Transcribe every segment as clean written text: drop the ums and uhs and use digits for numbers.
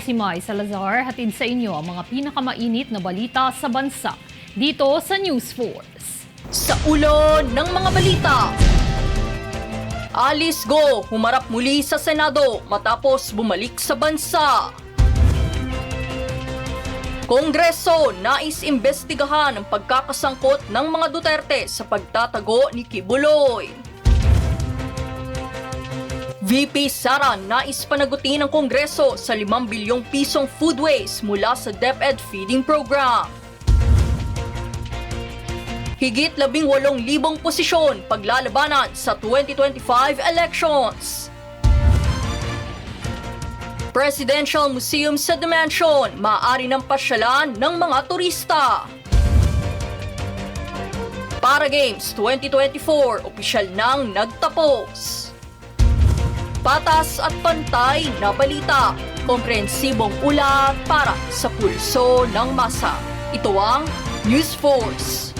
si Mai Salazar, hatid sa inyo ang mga pinakamainit na balita sa bansa dito sa News Force. Sa ulo ng mga balita, Alice Go humarap muli sa Senado matapos bumalik sa bansa. Kongreso nais imbestigahan ang pagkakasangkot ng mga Duterte sa pagtatago ni Kibuloy. VP Sara nais panagutin ng Kongreso sa 5 bilyong pisong food waste mula sa DepEd feeding program. Higit 18,000 posisyon paglalabanan sa 2025 elections. Presidential Museum sa Dimension, maaari ng pasyalan ng mga turista. Para Games 2024, opisyal nang nagtapos. Patas at pantay na balita, komprehensibong ulat para sa pulso ng masa. Ito ang News Force.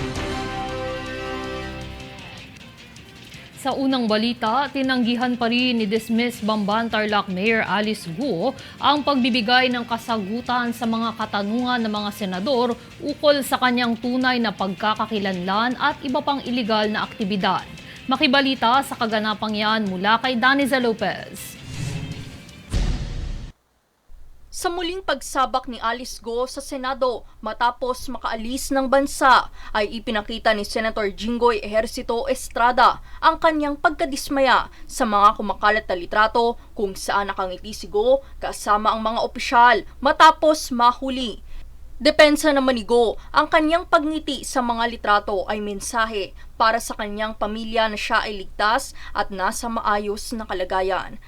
Sa unang balita, tinanggihan pa rin ni dismissed Bamban Tarlac Mayor Alice Go ang pagbibigay ng kasagutan sa mga katanungan ng mga senador ukol sa kanyang tunay na pagkakakilanlan at iba pang iligal na aktibidad. Makibalita sa kaganapang yan mula kay Daniza Lopez. Sa muling pagsabak ni Alice Go sa Senado matapos makaalis ng bansa, ay ipinakita ni Senator Jinggoy Ejercito Estrada ang kanyang pagkadismaya sa mga kumakalat na litrato kung saan nakangiti si Go kasama ang mga opisyal matapos mahuli. Depensa naman ni Go, ang kanyang pagngiti sa mga litrato ay mensahe para sa kanyang pamilya na siya ay ligtas at nasa maayos na kalagayan.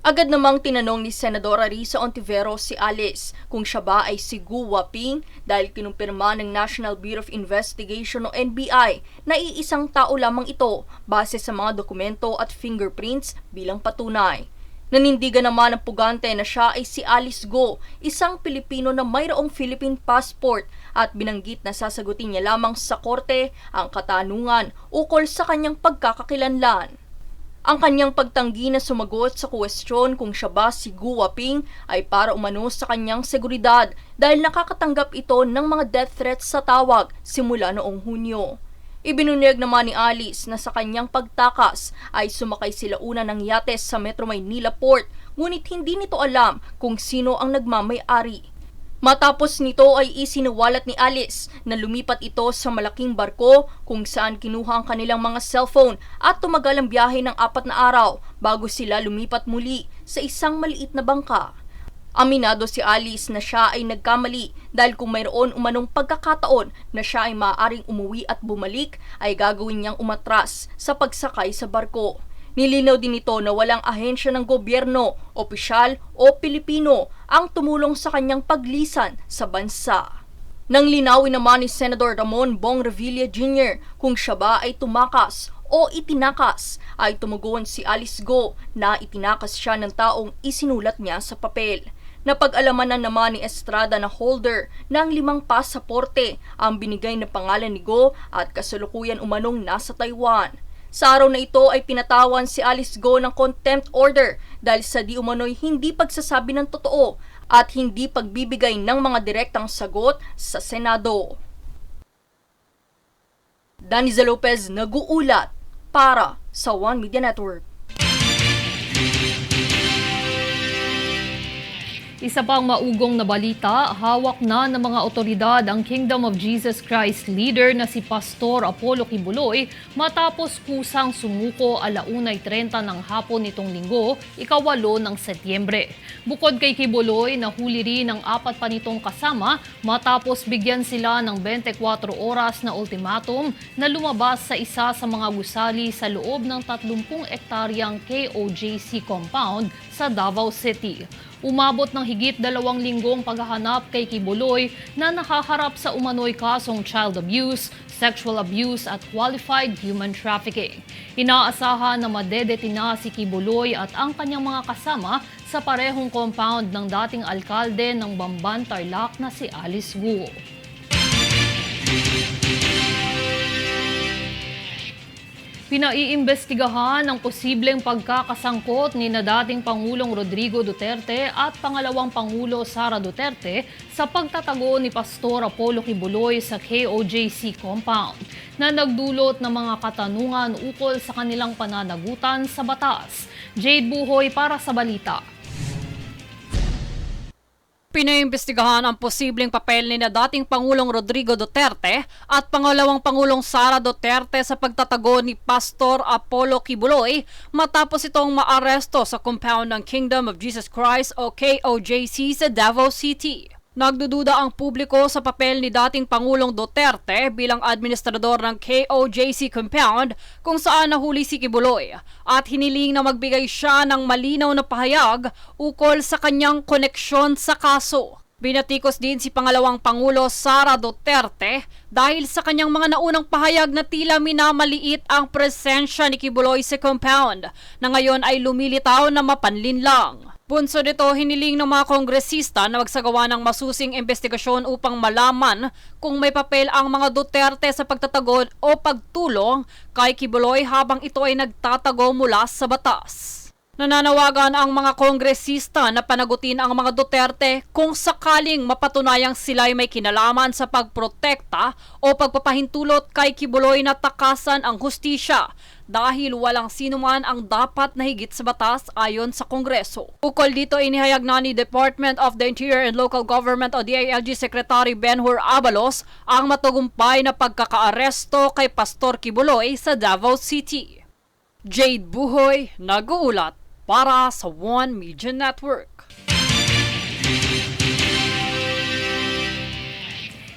Agad namang tinanong ni Senadora Risa Ontiveros si Alice kung siya ba ay si Gu Waping dahil kinumpirma ng National Bureau of Investigation o NBI na iisang tao lamang ito base sa mga dokumento at fingerprints bilang patunay. Nanindigan naman ang pugante na siya ay si Alice Go, isang Pilipino na mayroong Philippine passport at binanggit na sasagutin niya lamang sa korte ang katanungan ukol sa kanyang pagkakakilanlan. Ang kanyang pagtanggi na sumagot sa kwestiyon kung siya ba si Gu Waping ay para umano sa kanyang seguridad dahil nakakatanggap ito ng mga death threats sa tawag simula noong Hunyo. Ibinunyag naman ni Alice na sa kanyang pagtakas ay sumakay sila una ng yates sa Metro Maynila Port, ngunit hindi nito alam kung sino ang nagmamay-ari. Matapos nito ay isiniwalat ni Alice na lumipat ito sa malaking barko kung saan kinuha ang kanilang mga cellphone at tumagal ang biyahe ng 4 na araw bago sila lumipat muli sa isang maliit na bangka. Aminado si Alice na siya ay nagkamali dahil kung mayroon umanong pagkakataon na siya ay maaaring umuwi at bumalik ay gagawin niyang umatras sa pagsakay sa barko. Nilinaw din ito na walang ahensya ng gobyerno, opisyal o Pilipino ang tumulong sa kanyang paglisan sa bansa. Nang linawin naman ni Senador Ramon Bong Revilla Jr. kung siya ba ay tumakas o itinakas, ay tumugon si Alice Go na itinakas siya ng taong isinulat niya sa papel. Napag-alaman na naman ni Estrada na holder ng 5 pasaporte ang binigay na pangalan ni Go at kasalukuyan umanong nasa Taiwan. Sa araw na ito ay pinatawan si Alice Go ng contempt order dahil sa di umano'y hindi pagsasabi ng totoo at hindi pagbibigay ng mga direktang sagot sa Senado. Daniza Lopez nag-uulat para sa One Media Network. Isa pang maugong na balita, hawak na ng mga otoridad ang Kingdom of Jesus Christ leader na si Pastor Apollo Kibuloy matapos kusang sumuko 1:30 ng hapon nitong linggo, 8 ng Setyembre. Bukod kay Kibuloy, nahuli rin ang 4 pa nitong kasama matapos bigyan sila ng 24 oras na ultimatum na lumabas sa isa sa mga gusali sa loob ng 30 ektaryang KOJC compound sa Davao City. Umabot ng higit 2 linggong paghahanap kay Kibuloy na nakaharap sa umano'y kasong child abuse, sexual abuse at qualified human trafficking. Inaasahan na madedetina si Kibuloy at ang kanyang mga kasama sa parehong compound ng dating alkalde ng Bamban Tarlac na si Alice Go. Pinaiimbestigahan ang posibleng pagkakasangkot ni na dating Pangulong Rodrigo Duterte at pangalawang Pangulo Sara Duterte sa pagtatago ni Pastor Apollo Kibuloy sa KOJC compound na nagdulot ng mga katanungan ukol sa kanilang pananagutan sa batas. Jade Buhoy para sa balita. Pinaimbestigahan ang posibleng papel ni na dating Pangulong Rodrigo Duterte at pangalawang Pangulong Sara Duterte sa pagtatago ni Pastor Apollo Kibuloy matapos itong maaresto sa compound ng Kingdom of Jesus Christ o KOJC sa Davao City. Nagdududa ang publiko sa papel ni dating Pangulong Duterte bilang administrador ng KOJC compound kung saan nahuli si Kibuloy at hiniling na magbigay siya ng malinaw na pahayag ukol sa kanyang koneksyon sa kaso. Binatikos din si pangalawang Pangulo Sara Duterte dahil sa kanyang mga naunang pahayag na tila minamaliit ang presensya ni Kibuloy sa compound na ngayon ay lumilitaw na mapanlin lang. Bunso nito, hiniling ng mga kongresista na magsagawa ng masusing investigasyon upang malaman kung may papel ang mga Duterte sa pagtatago o pagtulong kay Kibuloy habang ito ay nagtatago mula sa batas. Nananawagan ang mga kongresista na panagutin ang mga Duterte kung sakaling mapatunayang sila'y may kinalaman sa pagprotekta o pagpapahintulot kay Kibuloy na takasan ang hustisya dahil walang sinuman ang dapat na higit sa batas ayon sa Kongreso. Ukol dito, inihayag na ni Department of the Interior and Local Government o DILG Secretary Benhur Abalos ang matagumpay na pagkakaaresto kay Pastor Kibuloy sa Davao City. Jade Buhoy, nag-uulat para sa One Media Network.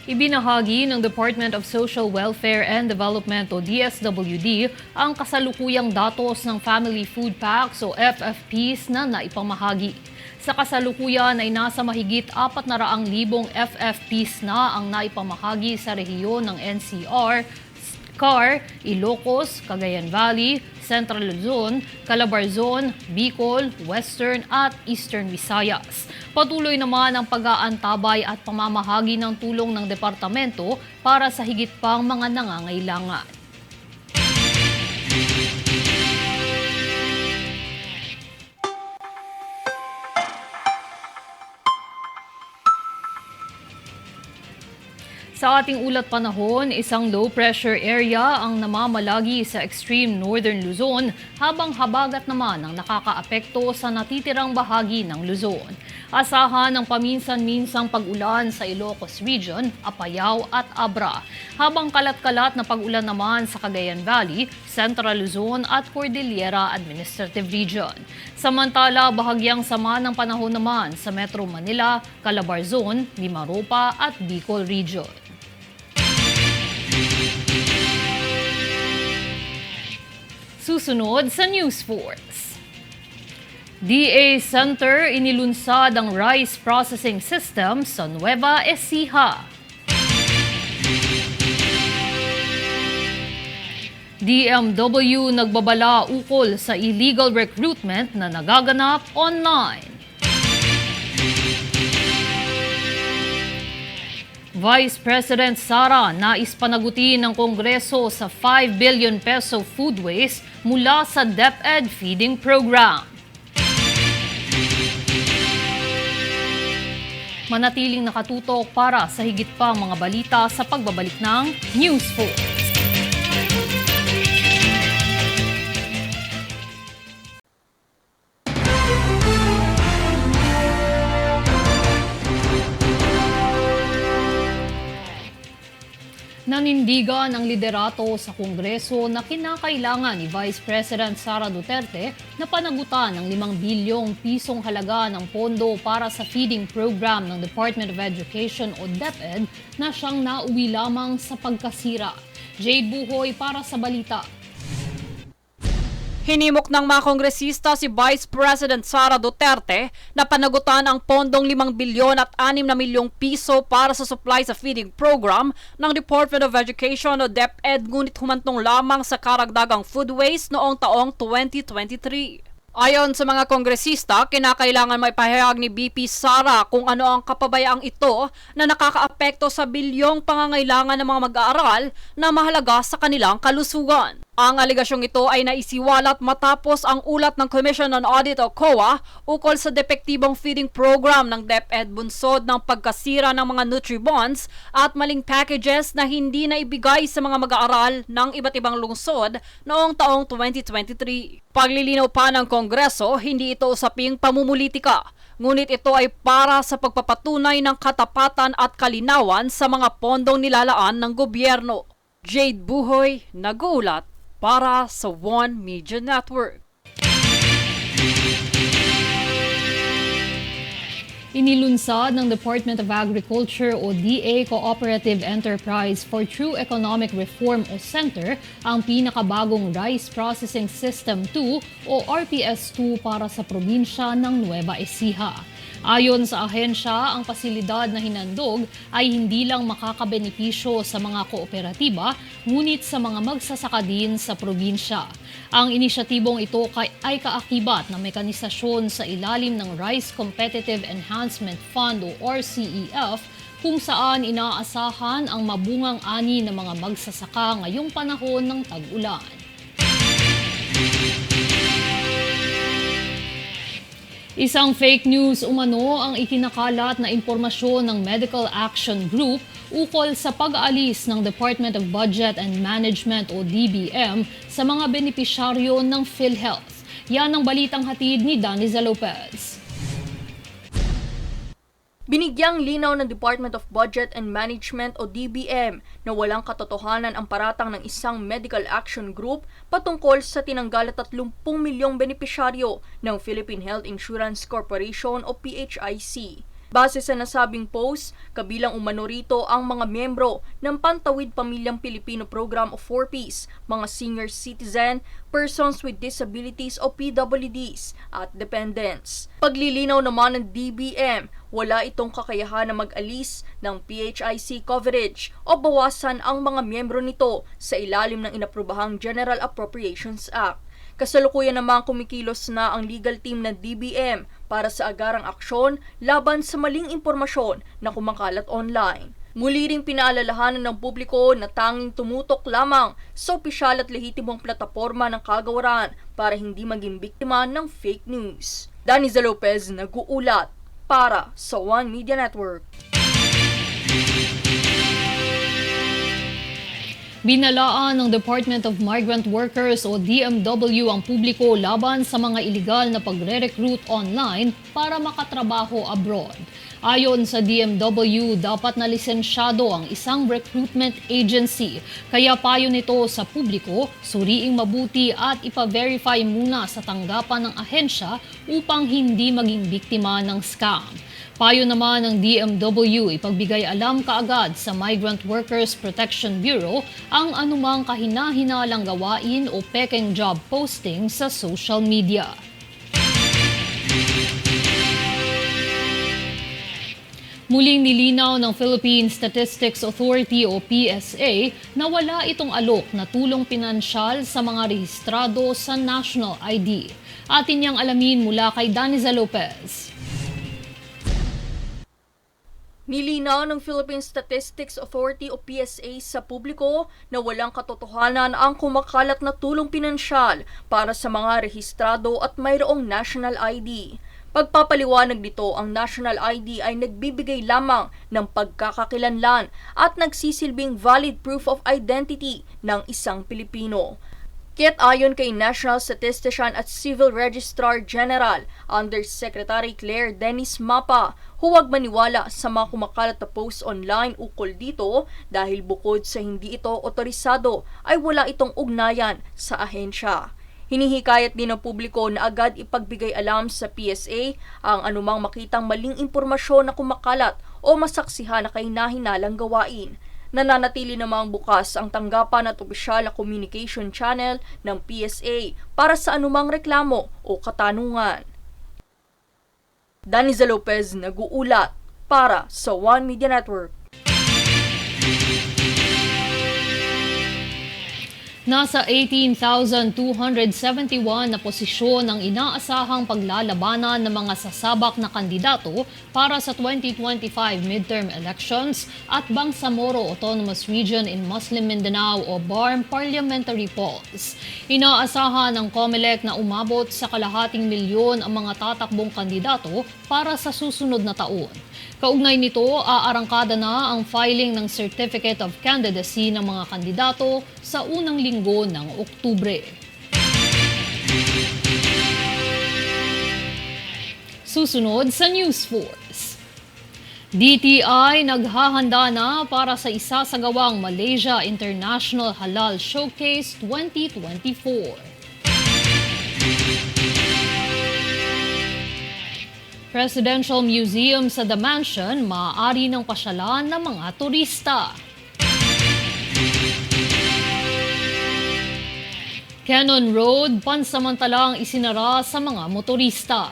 Ibinahagi ng Department of Social Welfare and Development o DSWD ang kasalukuyang datos ng Family Food Packs o FFPs na naipamahagi. Sa kasalukuyan ay nasa mahigit 400,000 FFPs na ang naipamahagi sa rehiyon ng NCR, CAR, Ilocos, Cagayan Valley, Central Luzon, Calabarzon, Bicol, Western at Eastern Visayas. Patuloy naman ang pag-aantabay at pamamahagi ng tulong ng departamento para sa higit pang mga nangangailangan. Sa ating ulat panahon, isang low-pressure area ang namamalagi sa extreme northern Luzon habang habagat naman ang nakakaapekto sa natitirang bahagi ng Luzon. Asahan ng paminsan-minsang pag-ulan sa Ilocos Region, Apayao at Abra, habang kalat-kalat na pag-ulan naman sa Cagayan Valley, Central Luzon at Cordillera Administrative Region. Samantala, bahagyang sama ng panahon naman sa Metro Manila, Calabarzon, Mimaropa at Bicol Region. Susunod sa News Force. DA Center inilunsad ang rice processing system sa Nueva Ecija. DMW nagbabala ukol sa illegal recruitment na nagaganap online. Vice President Sara nais panagutin ng Kongreso sa 5 billion peso food waste mula sa DepEd feeding program. Manatiling nakatutok para sa higit pang mga balita sa pagbabalik ng News Force. Nanindigan ang liderato sa Kongreso na kinakailangan ni Vice President Sara Duterte na panagutan ng 5 bilyong pisong halaga ng pondo para sa feeding program ng Department of Education o DepEd na siyang nauwi lamang sa pagkasira. Jade Buhoy para sa balita. Hinimok ng mga kongresista si Vice President Sara Duterte na panagutan ang pondong 5 bilyon at 6 na milyong piso para sa supply sa feeding program ng Department of Education o DepEd, ngunit humantong lamang sa karagdagang food waste noong taong 2023. Ayon sa mga kongresista, kinakailangan maipahayag ni VP Sara kung ano ang kapabayaang ito na nakakaapekto sa bilyong pangangailangan ng mga mag-aaral na mahalaga sa kanilang kalusugan. Ang aligasyong ito ay naisiwalat matapos ang ulat ng Commission on Audit o COA ukol sa depektibong feeding program ng DepEd bunsod ng pagkasira ng mga Nutribonds at maling packages na hindi na ibigay sa mga mag-aaral ng iba't ibang lungsod noong taong 2023. Paglilinaw pa ng Kongreso, hindi ito usaping pamumulitika, ngunit ito ay para sa pagpapatunay ng katapatan at kalinawan sa mga pondong nilalaan ng gobyerno. Jade Buhoy, nag-uulat para sa One Media Network. Inilunsad ng Department of Agriculture o DA Cooperative Enterprise for True Economic Reform o CENTER ang pinakabagong Rice Processing System 2 o RPS2 para sa probinsya ng Nueva Ecija. Ayon sa ahensya, ang pasilidad na hinandog ay hindi lang makakabenepisyo sa mga kooperatiba, ngunit sa mga magsasaka din sa probinsya. Ang inisyatibong ito ay kaakibat ng mekanisasyon sa ilalim ng Rice Competitive Enhancement Fund o RCEF, kung saan inaasahan ang mabungang ani ng mga magsasaka ngayong panahon ng tag-ulan. Isang fake news umano ang ikinakalat na impormasyon ng Medical Action Group ukol sa pag-aalis ng Department of Budget and Management o DBM sa mga benepisyaryo ng PhilHealth. Yan ang balitang hatid ni Daniza Lopez. Binigyang linaw ng Department of Budget and Management o DBM na walang katotohanan ang paratang ng isang medical action group patungkol sa tinanggal 30 milyong benepisyaryo ng Philippine Health Insurance Corporation o PHIC. Base sa nasabing post, kabilang umano rito ang mga miyembro ng Pantawid Pamilyang Pilipino Program o 4Ps, mga senior citizen, persons with disabilities o PWDs, at dependents. Paglilinaw naman ng DBM, wala itong kakayahan na mag-alis ng PHIC coverage o bawasan ang mga miyembro nito sa ilalim ng inaprobahang General Appropriations Act. Kasalukuyan namang kumikilos na ang legal team ng DBM para sa agarang aksyon laban sa maling impormasyon na kumakalat online. Muli ring pinaalalahanan ng publiko na tanging tumutok lamang sa opisyal at lehitimong plataporma ng kagawaran para hindi maging biktima ng fake news. Daniza Lopez, nag-uulat para sa One Media Network. Binalaan ng Department of Migrant Workers o DMW ang publiko laban sa mga iligal na pagre-recruit online para makatrabaho abroad. Ayon sa DMW, dapat na lisensyado ang isang recruitment agency. Kaya payo nito sa publiko, suriing mabuti at ipa-verify muna sa tanggapan ng ahensya upang hindi maging biktima ng scam. Payo naman ng DMW, ipagbigay alam kaagad sa Migrant Workers Protection Bureau ang anumang kahina-hinalang gawain o peking job posting sa social media. Muling nilinaw ng Philippine Statistics Authority o PSA na wala itong alok na tulong pinansyal sa mga rehistrado sa National ID. Atin niyang alamin mula kay Daniza Lopez. Nilinaw ng Philippine Statistics Authority o PSA sa publiko na walang katotohanan ang kumakalat na tulong pinansyal para sa mga rehistrado at mayroong national ID. Pagpapaliwanag nito, ang national ID ay nagbibigay lamang ng pagkakakilanlan at nagsisilbing valid proof of identity ng isang Pilipino. Kaya't ayon kay National Statistician at Civil Registrar General Undersecretary Claire Dennis Mapa, huwag maniwala sa mga kumakalat na posts online ukol dito dahil bukod sa hindi ito otorisado ay wala itong ugnayan sa ahensya. Hinihikayat din ng publiko na agad ipagbigay alam sa PSA ang anumang makitang maling impormasyon na kumakalat o masaksihan na kahina-hinalang gawain. Nananatili namang bukas ang tanggapan at opisyal na communication channel ng PSA para sa anumang reklamo o katanungan. Daniza Lopez, nag-uulat para sa One Media Network. Nasa 18,271 na posisyon ang inaasahang paglalabanan ng mga sasabak na kandidato para sa 2025 midterm elections at Bangsamoro Autonomous Region in Muslim Mindanao o BARM parliamentary polls. Inaasahan ng COMELEC na umabot sa kalahating milyon ang mga tatakbong kandidato para sa susunod na taon. Kaugnay nito, aarangkada na ang filing ng Certificate of Candidacy ng mga kandidato sa unang linggo ng Oktubre. Susunod sa News Force. DTI naghahanda na para sa isasagawang Malaysia International Halal Showcase 2024. Presidential Museum sa The Mansion maaari ng pasyalan ng mga turista. Cannon Road pansamantalang isinara sa mga motorista.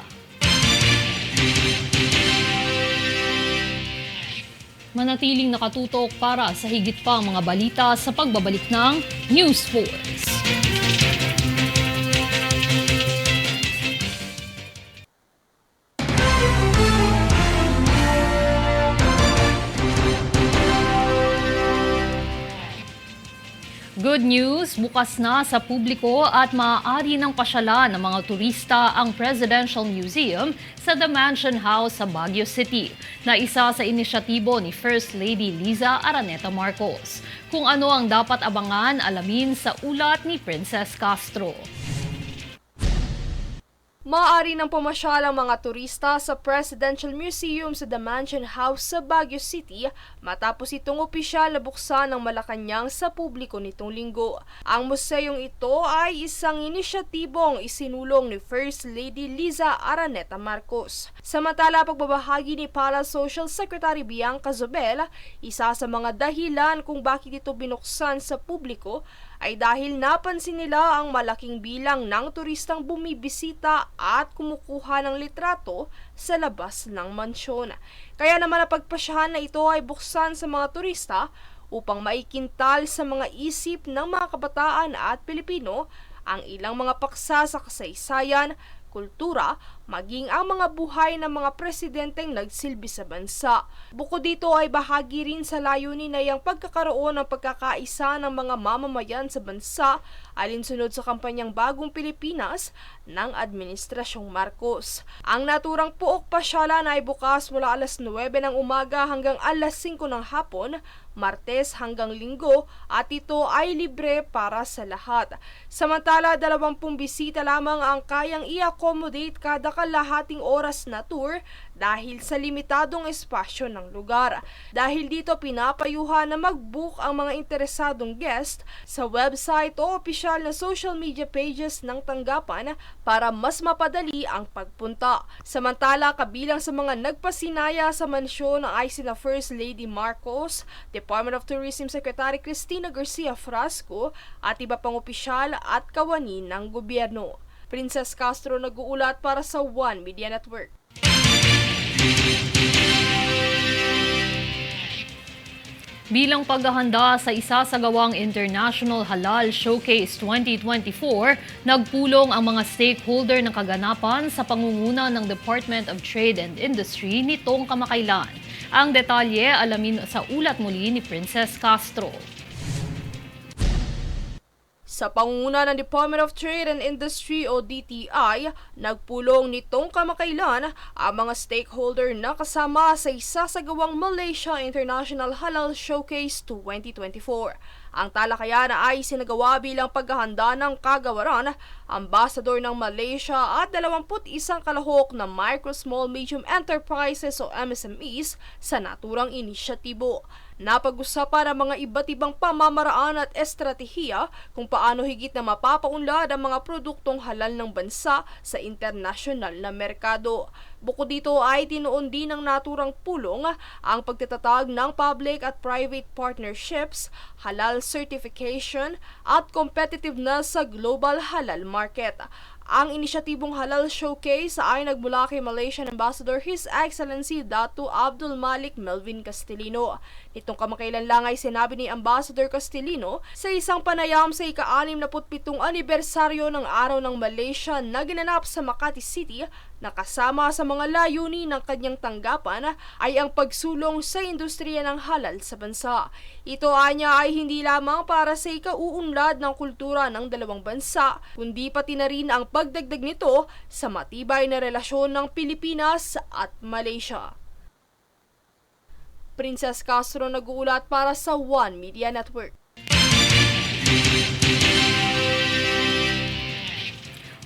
Manatiling nakatutok para sa higit pang mga balita sa pagbabalik ng News Force. Good news, bukas na sa publiko at maaari ng pasyalan ng mga turista ang Presidential Museum sa The Mansion House sa Baguio City, na isa sa inisyatibo ni First Lady Liza Araneta Marcos. Kung ano ang dapat abangan, alamin sa ulat ni Princess Castro. Maaari nang pumasyal ang mga turista sa Presidential Museum sa The Mansion House sa Baguio City matapos itong opisyal na buksan ng Malacanang sa publiko nitong linggo. Ang museyong ito ay isang inisyatibong isinulong ni First Lady Liza Araneta Marcos. Samantala, pagbabahagi ni Palace Social Secretary Bianca Zobel, isa sa mga dahilan kung bakit ito binuksan sa publiko ay dahil napansin nila ang malaking bilang ng turistang bumibisita at kumukuha ng litrato sa labas ng mansyon. Kaya naman napagpasyahan na ito ay buksan sa mga turista upang maikintal sa mga isip ng mga kabataan at Pilipino ang ilang mga paksa sa kasaysayan, kultura, maging ang mga buhay ng mga presidenteng nagsilbi sa bansa. Bukod dito ay bahagi rin sa layunin na yung pagkakaroon ng pagkakaisa ng mga mamamayan sa bansa alinsunod sa kampanyang Bagong Pilipinas ng Administrasyong Marcos. Ang naturang puok pasyalan ay bukas mula alas 9 ng umaga hanggang alas 5 ng hapon, Martes hanggang Linggo, at ito ay libre para sa lahat. Samantala, 20 bisita lamang ang kayang i-accommodate kada kalahating oras na tour dahil sa limitadong espasyo ng lugar. Dahil dito pinapayuhan na mag-book ang mga interesadong guest sa website o opisyal na social media pages ng tanggapan para mas mapadali ang pagpunta. Samantala, kabilang sa mga nagpasinaya sa mansyon ay sina First Lady Marcos, Department of Tourism Secretary Cristina Garcia Frasco at iba pang opisyal at kawani ng gobyerno. Princess Castro nag-uulat para sa One Media Network. Bilang paghahanda sa isasagawang International Halal Showcase 2024, nagpulong ang mga stakeholder ng kaganapan sa pangunguna ng Department of Trade and Industry nitong kamakailan. Ang detalye alamin sa ulat muli ni Princess Castro. Sa pangunguna ng Department of Trade and Industry o DTI, nagpulong nitong kamakailan ang mga stakeholder na kasama sa isasagawang Malaysia International Halal Showcase 2024. Ang talakayan ay sinagawa bilang paghahanda ng kagawaran, ambasador ng Malaysia at 21 kalahok na Micro, Small, Medium Enterprises o MSMEs sa naturang inisyatibo. Napag-usapan ang mga iba't ibang pamamaraan at estratehiya kung paano higit na mapapaunlad ang mga produktong halal ng bansa sa internasyonal na merkado. Bukod dito ay tinuon din ng naturang pulong ang pagtatatag ng public at private partnerships, halal certification at competitiveness sa global halal market. Ang inisyatibong Halal Showcase ay nagmula kay Malaysian Ambassador His Excellency Datu Abdul Malik Melvin Castellino. Nitong kamakailan lang ay sinabi ni Ambassador Castellino sa isang panayam sa ika-67 anibersaryo ng Araw ng Malaysia na ginanap sa Makati City na kasama sa mga layunin ng kanyang tanggapan ay ang pagsulong sa industriya ng halal sa bansa. Ito anya ay hindi lamang para sa ikauunlad ng kultura ng dalawang bansa, kundi pati na rin ang pagdagdag nito sa matibay na relasyon ng Pilipinas at Malaysia. Princess Castro nag-uulat para sa One Media Network.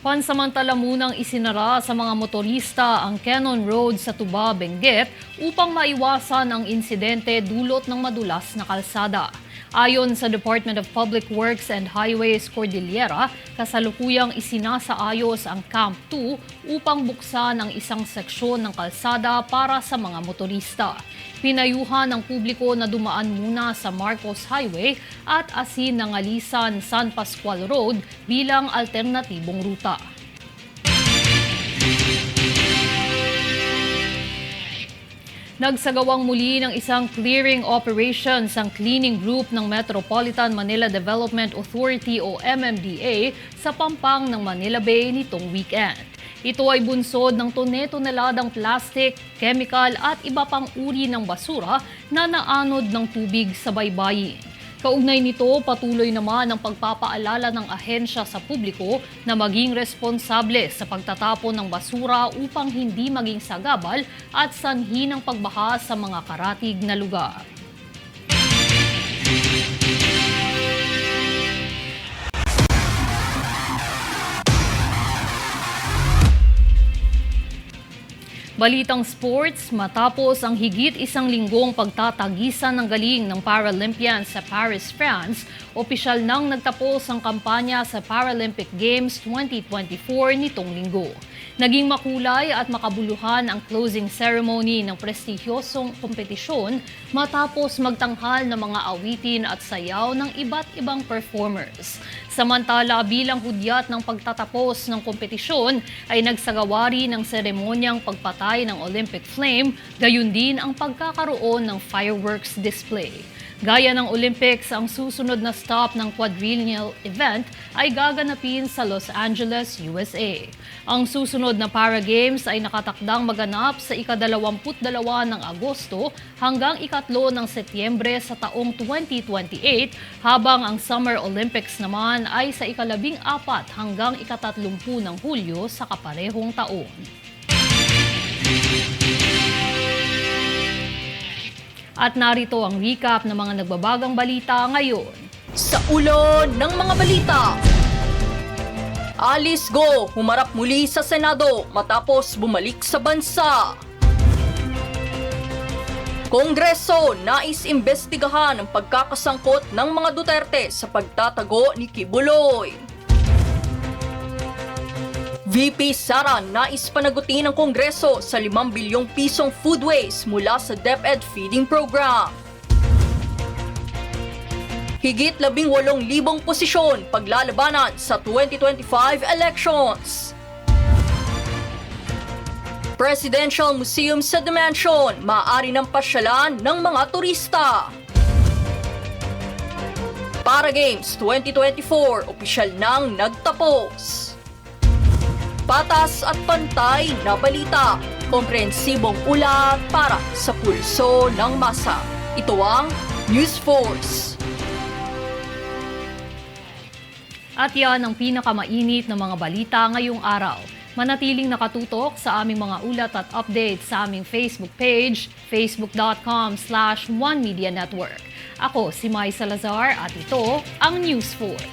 Pansamantala munang isinara sa mga motorista ang Cannon Road sa Tuba, Benguet upang maiwasan ang insidente dulot ng madulas na kalsada. Ayon sa Department of Public Works and Highways Cordillera, kasalukuyang isinasaayos ang Camp 2 upang buksan ang isang seksyon ng kalsada para sa mga motorista. Pinayuhan ng publiko na dumaan muna sa Marcos Highway at Asin ng Alisan San Pascual Road bilang alternatibong ruta. Nagsagawang muli ng isang clearing operations ang cleaning group ng Metropolitan Manila Development Authority o MMDA sa pampang ng Manila Bay nitong weekend. Ito ay bunsod ng tone-toneladang plastic, chemical at iba pang uri ng basura na naanod ng tubig sa baybayin. Kaugnay nito, patuloy naman ang pagpapaalala ng ahensya sa publiko na maging responsable sa pagtatapon ng basura upang hindi maging sagabal at sanhi ng pagbaha sa mga karatig na lugar. Balitang sports, matapos ang higit isang linggong pagtatagisan ng galing ng Paralympians sa Paris, France, opisyal nang nagtapos ang kampanya sa Paralympic Games 2024 nitong linggo. Naging makulay at makabuluhan ang closing ceremony ng prestigyosong kompetisyon matapos magtanghal ng mga awitin at sayaw ng iba't ibang performers. Samantala, bilang hudyat ng pagtatapos ng kompetisyon ay nagsagawari ng seremonyang pagpatay ng Olympic flame, gayon din ang pagkakaroon ng fireworks display. Gaya ng Olympics, ang susunod na stop ng quadrennial event ay gaganapin sa Los Angeles, USA. Ang susunod na Para Games ay nakatakdang maganap sa ika-22 ng Agosto hanggang ika-3 ng Setyembre sa taong 2028, habang ang Summer Olympics naman ay sa ika-14 hanggang ika-30 ng Hulyo sa kaparehong taon. At narito ang recap ng mga nagbabagang balita ngayon. Sa ulo ng mga balita, Alice Go humarap muli sa Senado matapos bumalik sa bansa. Kongreso nais imbestigahan ang pagkakasangkot ng mga Duterte sa pagtatago ni Kibuloy. VP Sara nais panagutin ng Kongreso sa 5 bilyong pisong food waste mula sa DepEd feeding program. Higit 18,000 posisyon paglalabanan sa 2025 elections. Presidential Museum sa Dimension, maaari ng pasyalan ng mga turista. Para Games 2024, opisyal nang nagtapos. Patas at pantay na balita, komprehensibong ulat para sa pulso ng masa. Ito ang News Force. At yan ang pinakamainit na mga balita ngayong araw. Manatiling nakatutok sa aming mga ulat at updates sa aming Facebook page, facebook.com/One Media Network. Ako si Mai Salazar at ito ang News Force.